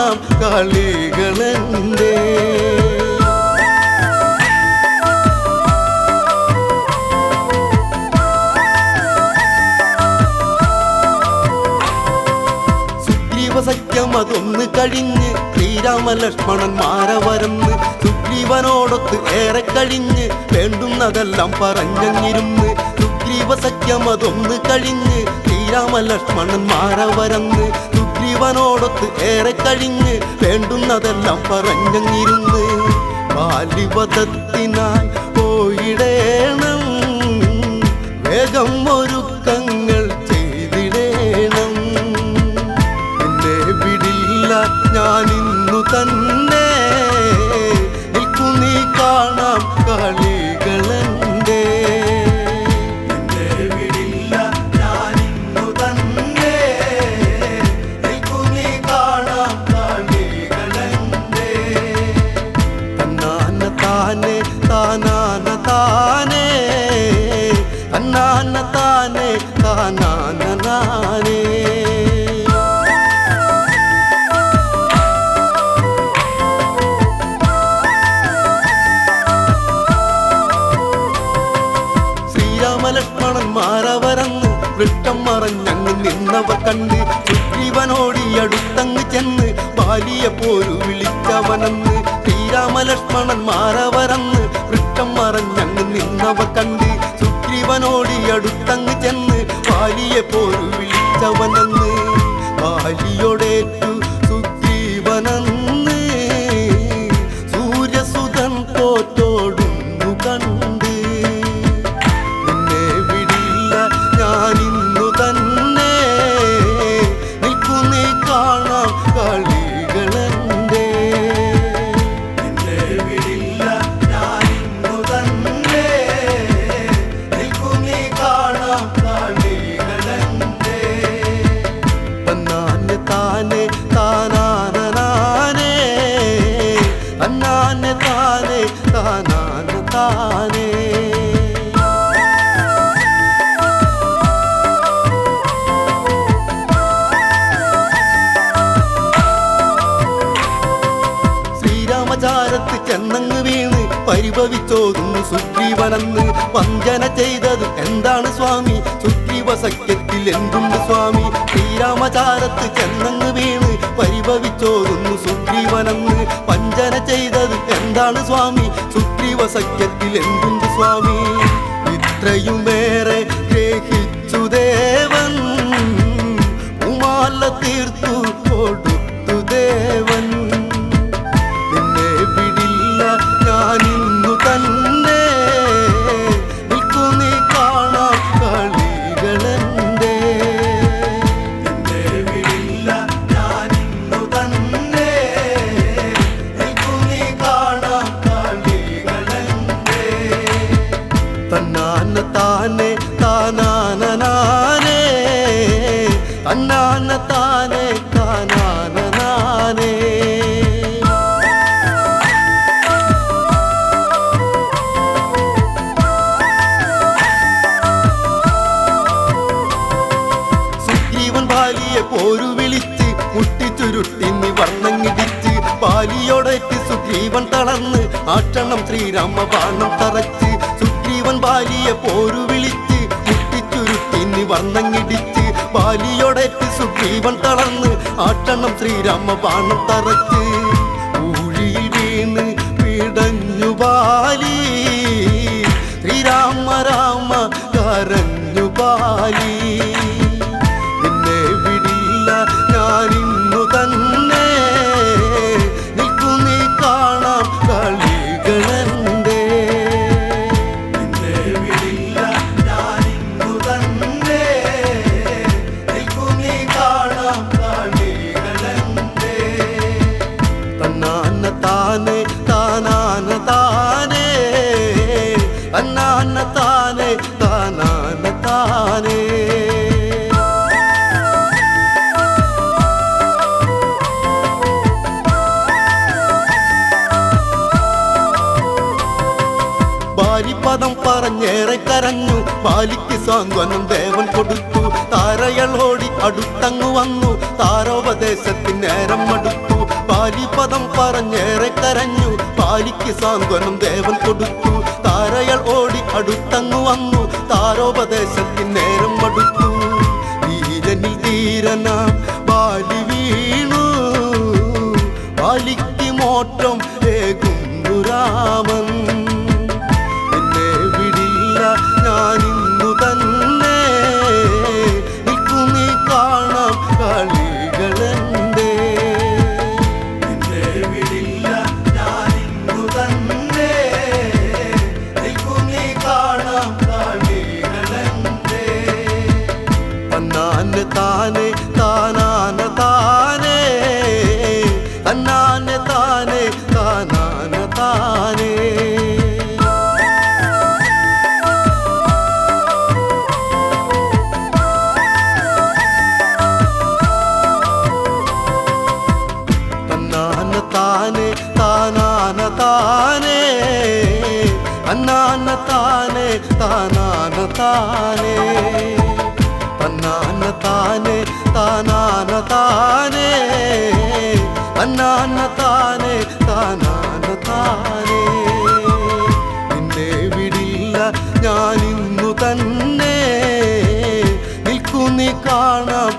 കാണാം കളികളെന്തേ. സഖ്യം അതൊന്ന് കഴിഞ്ഞ് ശ്രീരാമലക്ഷ്മണന്മാരെ വരന്ന് സുഗ്രീവനോടൊത്ത് ഏറെ കഴിഞ്ഞ് വേണ്ടുന്നതെല്ലാം പറഞ്ഞങ്ങിരുന്ന്. സുഗ്രീവ സഖ്യം അതൊന്ന് കഴിഞ്ഞ് ശ്രീരാമലക്ഷ്മണന്മാരെ വരന്ന് സുഗ്രീവനോടൊത്ത് ഏറെ കഴിഞ്ഞ് വേണ്ടുന്നതെല്ലാം പറഞ്ഞങ്ങിരുന്ന്. ബാലിവധത്തിനായി പോയിടേണം, വേഗം ഒരുക്കങ്ങൾ ചെയ്തിടേണം. ഞാനിന്നു തന്നെ നിൽക്കു നീ കാണാം കളികളെന്തേ. എന്നെ വിടില്ല ഞാനിന്നു തന്നെ നിൽക്കു നീ കാണാം കളികളെന്തേ. തന്നാന താനെ താനാന താനേ തന്നാന താനെ താനാന നാനേ. ലക്ഷ്മണന്മാരവരന്ന് വൃഷ്ടം മറഞ്ഞങ്ങ് നിന്നവർ കണ്ട് സുഗ്രീവനോടി അടുത്തങ്ങ് ചെന്ന് ബാലിയെ പോരു വിളിച്ചവനെന്ന്. ശ്രീരാമലക്ഷ്മണന്മാരവരന്ന് വൃഷ്ടം മറഞ്ഞങ്ങ് നിന്നവർ കണ്ട് സുഗ്രീവനോടി അടുത്തങ്ങ് ചെന്ന് ബാലിയെ പോരു വിളിച്ചവനെന്ന്. ബാലിയോടേറ്റു സുഗ്രീവനെന്ന് സൂര്യസുതൻ തോറ്റോടുന്നു കണ്ട്. ഞാനിന്നു തന്നെ നിൽക്കു നീ കാണാം കളികളെന്തേ. എന്നെ വിടില്ല ഞാനിന്നു തന്നെ നിൽക്കു നീ കാണാം കളികളെന്തേ. തന്നാനെ താനെ താനാന നാനേ തന്നാനെ താനെ താനാന താനേ. ചാരത്ത് ചെന്നങ്ങ് വീണ് പരിഭവിച്ചോതുന്നു സുഗ്രീവനെന്ന്. വഞ്ചന ചെയ്തത് എന്താണ് സ്വാമി, സുഗ്രീവ സഖ്യത്തിൽ എന്തുണ്ട് സ്വാമി. ശ്രീരാമചാരത്ത് ചെന്നങ്ങ് വീണ് പരിഭവിച്ചോതുന്നു സുഗ്രീവനെന്ന്. വഞ്ചന ചെയ്തത് എന്താണ് സ്വാമി, സുഗ്രീവ സഖ്യത്തിൽ എന്തുണ്ട് സ്വാമി. ഇത്രയുമേറെ ഗ്രഹിച്ചു ദേവൻ ഉമാല തീർത്തു കൊടുത്തു ദേവൻ. ഞാനിന്നു തന്നെ നിൽക്കു നീ കാണാം കളികളെന്തേ. എന്നെ വിടില്ല ഞാനിന്നു തന്നെ നിൽക്കു നീ കാണാം കളികളെന്തേ. തന്നാന താനെ താനാന നാനേ തന്നാന താനെ താനാന നാനേ. ബാലിയെ പോരു വിളിച്ച് മുട്ടിച്ചുരുട്ടിന്നി വർണ്ണങ്ങിടിച്ച് ബാലിയോടേറ്റ് സുഗ്രീവൻ തളർന്ന് ആക്ഷണം ശ്രീരാമ ബാണം തറച്ച്. സുഗ്രീവൻ ബാലിയെ പോരു വിളിച്ച് മുട്ടിച്ചുരുട്ടിന്നി വർണ്ണങ്ങിടിച്ച് ബാലിയോടേറ്റ് സുഗ്രീവൻ തളർന്ന് ആക്ഷണം ശ്രീരാമ ബാണം തറച്ച്. ഊഴിയിൽ വീണ് പിടഞ്ഞു ബാലി ശ്രീരാമ രാമ കരഞ്ഞു ബാലി. ഞാനിന്നു തന്നെ നിൽക്കു നീ കാണാം കളികളെന്തേ. എന്നെ വിടില്ല ഞാനിന്നു തന്നെ നിൽക്കു നീ കാണാം കളികളെന്തേ. തന്നാന താനെ താനാന താനേ തന്നാന താനെ താനാന താനേ. ബാലിപദം പറഞ്ഞേറെ കരഞ്ഞു ബാലിക്ക് സാന്ത്വനം ദേവൻ കൊടുത്തു. താരകളോടി അടുത്തങ്ങു വന്നു താരോപദേശത്തിന് നേരം മടുത്തു. ബാലിപദം പറഞ്ഞേറെ കരഞ്ഞു ബാലിക്ക് സാന്ത്വനം ദേവൻ കൊടുത്തു താരകൾ ഓടി അടുത്തങ്ങു വന്നു താരോപദേശത്തിന് നേരം മടുത്തു ധീരനിൽ ധീരനാം ബാലി വീണു ബാലിക്ക് മോട്ടം ഏകുന്നു രാമൻ എന്നെ വിടില്ല ഞാനിന്നു തന്നെ നിൽക്കു നീ കാണാം കളികളെന്റെ എന്നെ വിടില്ല ഞാനിന്നു തന്നെ നിൽക്കു നീ കാണാം കളികളെന്റെ തന്നാനെ താനെ താനാന താനേ തന്നാനെ താനെ താനാന താനേ താനെ താനാന താനേ തന്നാന താനെ താനാന താനേ തന്നാന താനെ താനാന താനേ തന്നാന താനെ താനാന താനേ നിന്നെ വിടില്ല ഞാനിന്നു തന്നെ നിൽക്കു നീ കാണാം